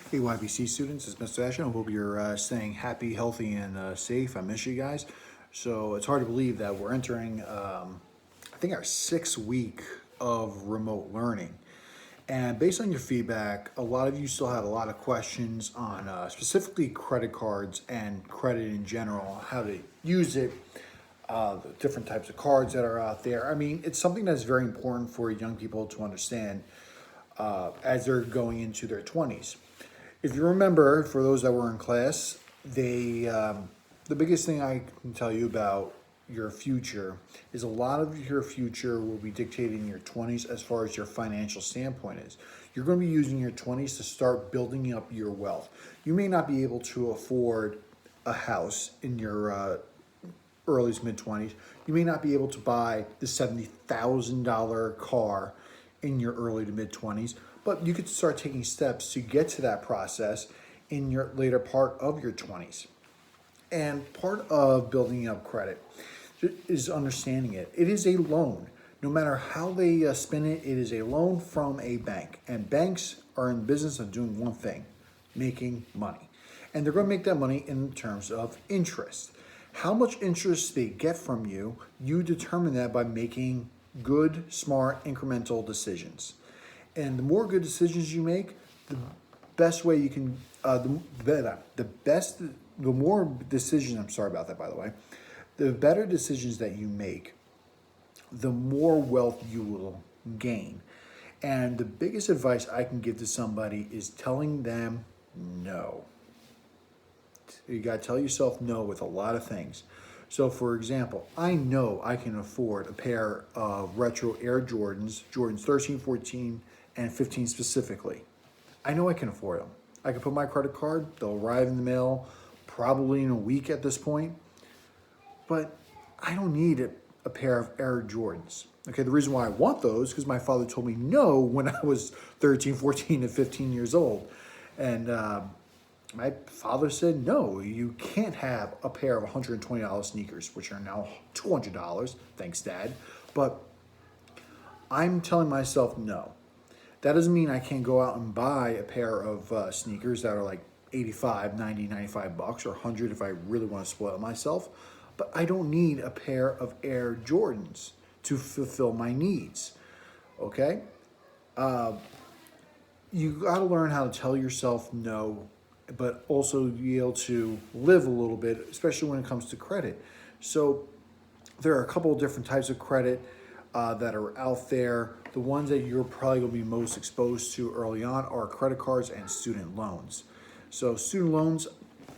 Hey YBC students, it's Mr. Ashton. I hope you're staying happy, healthy, and safe. I miss you guys. So it's hard to believe that we're entering, I think, our 6th week of remote learning. And based on your feedback, a lot of you still had a lot of questions on specifically credit cards and credit in general, how to use it, the different types of cards that are out there. I mean, it's something that's very important for young people to understand as they're going into their 20s. If you remember, for those that were in class, the biggest thing I can tell you about your future is a lot of your future will be dictated in your 20s as far as your financial standpoint is. You're going to be using your 20s to start building up your wealth. You may not be able to afford a house in your early to mid 20s. You may not be able to buy the $70,000 car in your early to mid 20s, but you could start taking steps to get to that process in your later part of your 20s. And part of building up credit is understanding it. It is a loan. No matter how they spin it, it is a loan from a bank. And banks are in the business of doing one thing, making money. And they're going to make that money in terms of interest. How much interest they get from you, you determine that by making good, smart, incremental decisions. And the more good decisions you make, the best way you can, the more decisions, I'm sorry about that, by the way, the better decisions that you make, the more wealth you will gain. And the biggest advice I can give to somebody is telling them no. You got to tell yourself no with a lot of things. So, for example, I know I can afford a pair of retro Air Jordans 13, 14, and 15 specifically. I know I can afford them. I can put my credit card, they'll arrive in the mail probably in a week at this point. But I don't need a pair of Air Jordans. Okay, the reason why I want those is because my father told me no when I was 13, 14, and 15 years old. And my father said, no, you can't have a pair of $120 sneakers, which are now $200. Thanks, Dad. But I'm telling myself no. That doesn't mean I can't go out and buy a pair of sneakers that are like 85, 90, 95 bucks or 100 if I really want to spoil myself. But I don't need a pair of Air Jordans to fulfill my needs. Okay? You got to learn how to tell yourself no, but also be able to live a little bit, especially when it comes to credit. So there are a couple of different types of credit that are out there. The ones that you're probably going to be most exposed to early on are credit cards and student loans. So student loans,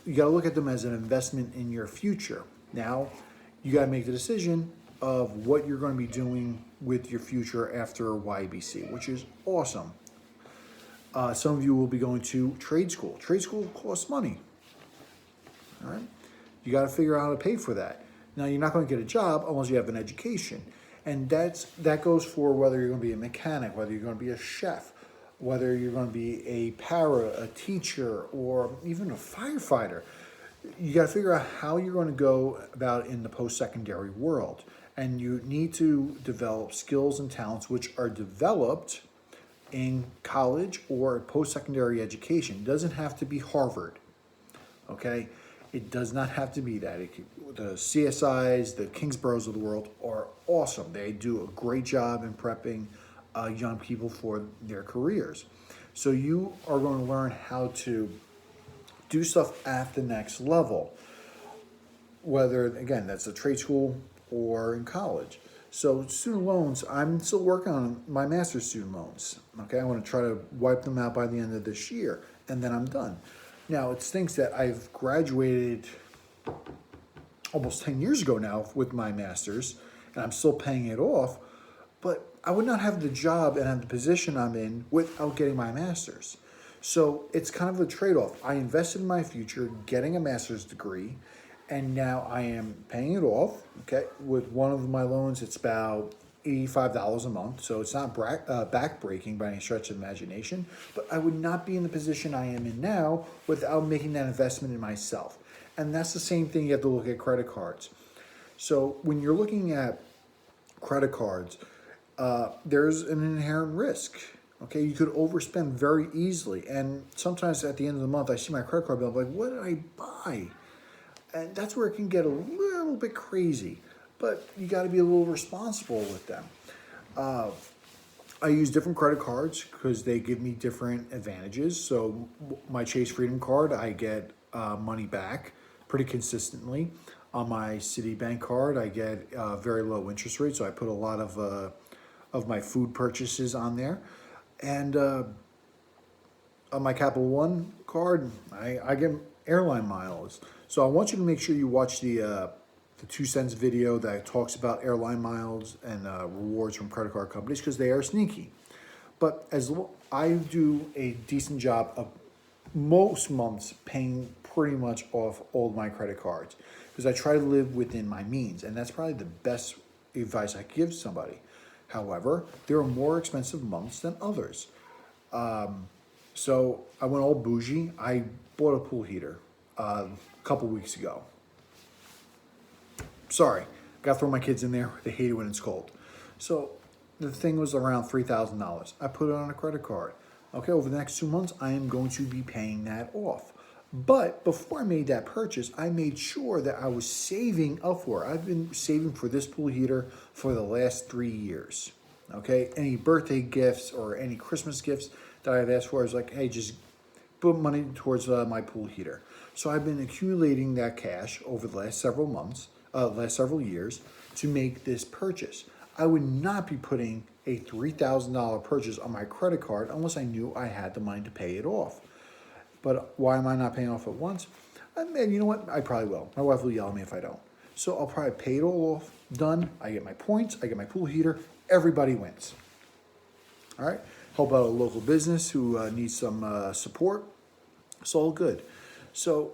you got to look at them as an investment in your future. Now, you got to make the decision of what you're going to be doing with your future after YABC, which is awesome. Some of you will be going to trade school. Trade school costs money. All right? You got to figure out how to pay for that. Now, you're not going to get a job unless you have an education. And that goes for whether you're going to be a mechanic, whether you're going to be a chef, whether you're going to be a teacher, or even a firefighter. You got to figure out how you're going to go about in the post-secondary world. And you need to develop skills and talents which are developed in college or post-secondary education. It doesn't have to be Harvard, okay? It does not have to be that. The CSIs, the Kingsboroughs of the world are awesome. They do a great job in prepping young people for their careers. So you are going to learn how to do stuff at the next level, whether, again, that's a trade school or in college. So student loans, I'm still working on my master's student loans. Okay, I want to try to wipe them out by the end of this year, and then I'm done. Now, it stinks that I've graduated almost 10 years ago now with my master's, and I'm still paying it off, but I would not have the job and have the position I'm in without getting my master's. So it's kind of a trade-off. I invested in my future, getting a master's degree, and now I am paying it off. Okay, with one of my loans, it's about $85 a month, so it's not back-breaking by any stretch of the imagination, but I would not be in the position I am in now without making that investment in myself. And that's the same thing you have to look at credit cards. So when you're looking at credit cards, there's an inherent risk. Okay, you could overspend very easily. And sometimes at the end of the month, I see my credit card bill, I'm like, what did I buy? And that's where it can get a little bit crazy. But you got to be a little responsible with them. I use different credit cards because they give me different advantages. So my Chase Freedom card, I get money back pretty consistently. On my Citibank card, I get very low interest rates. So I put a lot of my food purchases on there. And on my Capital One card, I get airline miles. So I want you to make sure you watch the 2 cents video that talks about airline miles and rewards from credit card companies because they are sneaky. But I do a decent job of most months paying pretty much off all my credit cards because I try to live within my means, and that's probably the best advice I give somebody. However, there are more expensive months than others. So I went all bougie. I bought a pool heater a couple weeks ago. Sorry, got to throw my kids in there. They hate it when it's cold. So the thing was around $3,000. I put it on a credit card. Okay, over the next 2 months, I am going to be paying that off. But before I made that purchase, I made sure that I was saving up for it. I've been saving for this pool heater for the last 3 years. Okay, any birthday gifts or any Christmas gifts that I've asked for, I was like, hey, just put money towards my pool heater. So I've been accumulating that cash over the last several months, last several years to make this purchase. I would not be putting a $3,000 purchase on my credit card unless I knew I had the money to pay it off. But why am I not paying off at once? And you know what? I probably will. My wife will yell at me if I don't. So I'll probably pay it all off, done. I get my points, I get my pool heater, everybody wins. All right? Help out a local business who needs some support. It's all good. So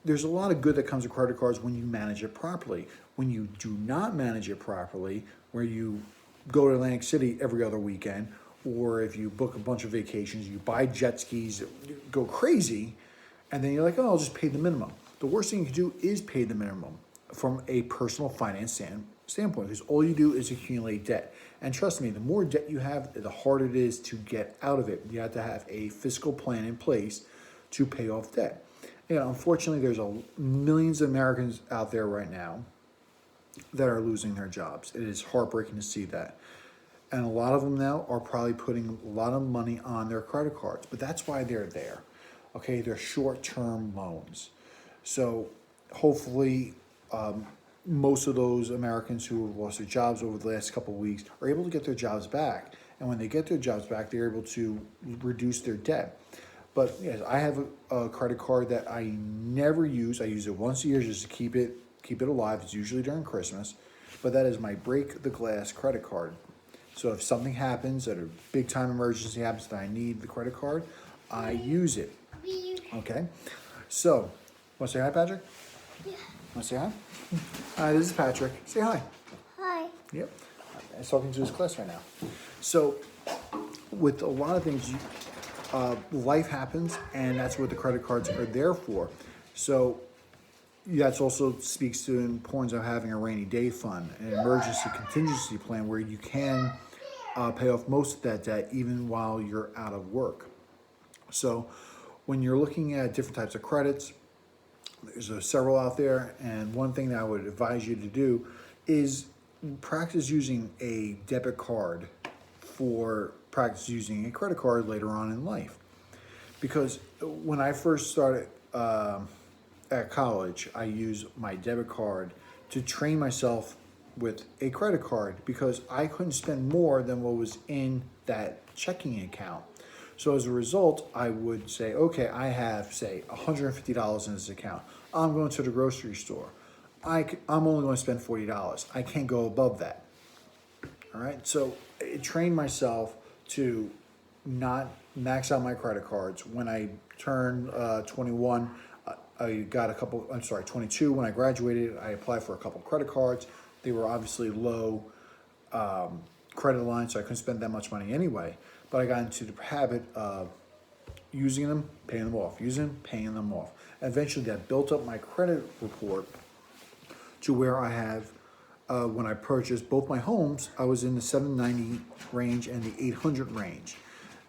there's a lot of good that comes with credit cards when you manage it properly. When you do not manage it properly, where you go to Atlantic City every other weekend, or if you book a bunch of vacations, you buy jet skis, go crazy, and then you're like, oh, I'll just pay the minimum. The worst thing you can do is pay the minimum from a personal finance standpoint, because all you do is accumulate debt. And trust me, the more debt you have, the harder it is to get out of it. You have to have a fiscal plan in place to pay off debt. You know, unfortunately, there's millions of Americans out there right now that are losing their jobs. It is heartbreaking to see that. And a lot of them now are probably putting a lot of money on their credit cards, but that's why they're there. Okay, they're short-term loans. So hopefully most of those Americans who have lost their jobs over the last couple of weeks are able to get their jobs back. And when they get their jobs back, they're able to reduce their debt. But yes, I have a credit card that I never use. I use it once a year just to keep it alive. It's usually during Christmas. But that is my break the glass credit card. So if something happens, that a big time emergency happens that I need the credit card, I use it. Okay? So, want to say hi, Patrick? Yeah. Want to say hi? Hi, this is Patrick. Say hi. Hi. Yep. I'm talking to his class right now. So, with a lot of things, life happens, and that's what the credit cards are there for. So, that also speaks to the importance of having a rainy day fund, an emergency contingency plan where you can pay off most of that debt even while you're out of work. So when you're looking at different types of credits, there's several out there, and one thing that I would advise you to do is practice using a debit card for practice using a credit card later on in life. Because when I first started at college, I used my debit card to train myself with a credit card because I couldn't spend more than what was in that checking account. So as a result, I would say, okay, I have, say, $150 in this account. I'm going to the grocery store. I'm only going to spend $40. I can't go above that. All right, so it trained myself to not max out my credit cards. When I turned 21, I got 22. When I graduated, I applied for a couple credit cards. They were obviously low credit lines, so I couldn't spend that much money anyway. But I got into the habit of using them, paying them off, using them, paying them off. Eventually, that built up my credit report to where I have when I purchased both my homes, I was in the 790 range and the 800 range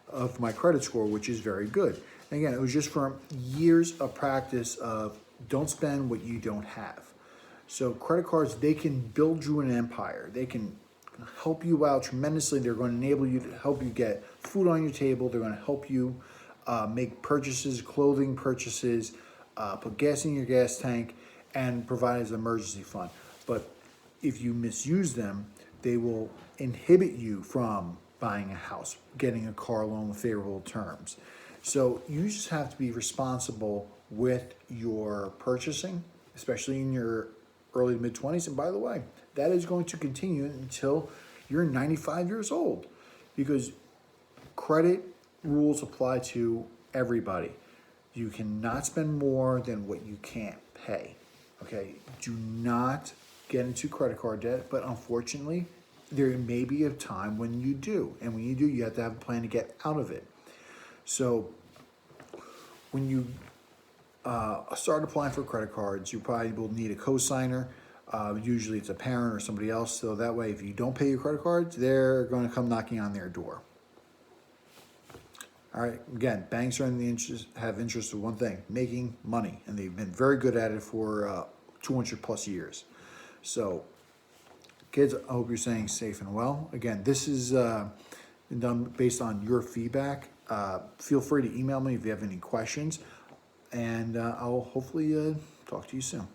of my credit score, which is very good. And again, it was just from years of practice of don't spend what you don't have. So credit cards, they can build you an empire. They can help you out tremendously. They're going to enable you to help you get food on your table. They're going to help you make purchases, clothing purchases, put gas in your gas tank, and provide as an emergency fund. But if you misuse them, they will inhibit you from buying a house, getting a car loan with favorable terms. So you just have to be responsible with your purchasing, especially in your early to mid 20s. And by the way, that is going to continue until you're 95 years old, because credit rules apply to everybody. You cannot spend more than what you can't pay. Okay, do not get into credit card debt, but unfortunately, there may be a time when you do. And when you do, you have to have a plan to get out of it. So when you start applying for credit cards, you probably will need a co-signer. Usually it's a parent or somebody else. So that way, if you don't pay your credit cards, they're going to come knocking on their door. All right, again, banks are have interest in one thing, making money. And they've been very good at it for 200 plus years. So kids, I hope you're staying safe and well. Again, this is been done based on your feedback. Feel free to email me if you have any questions, and I'll hopefully talk to you soon.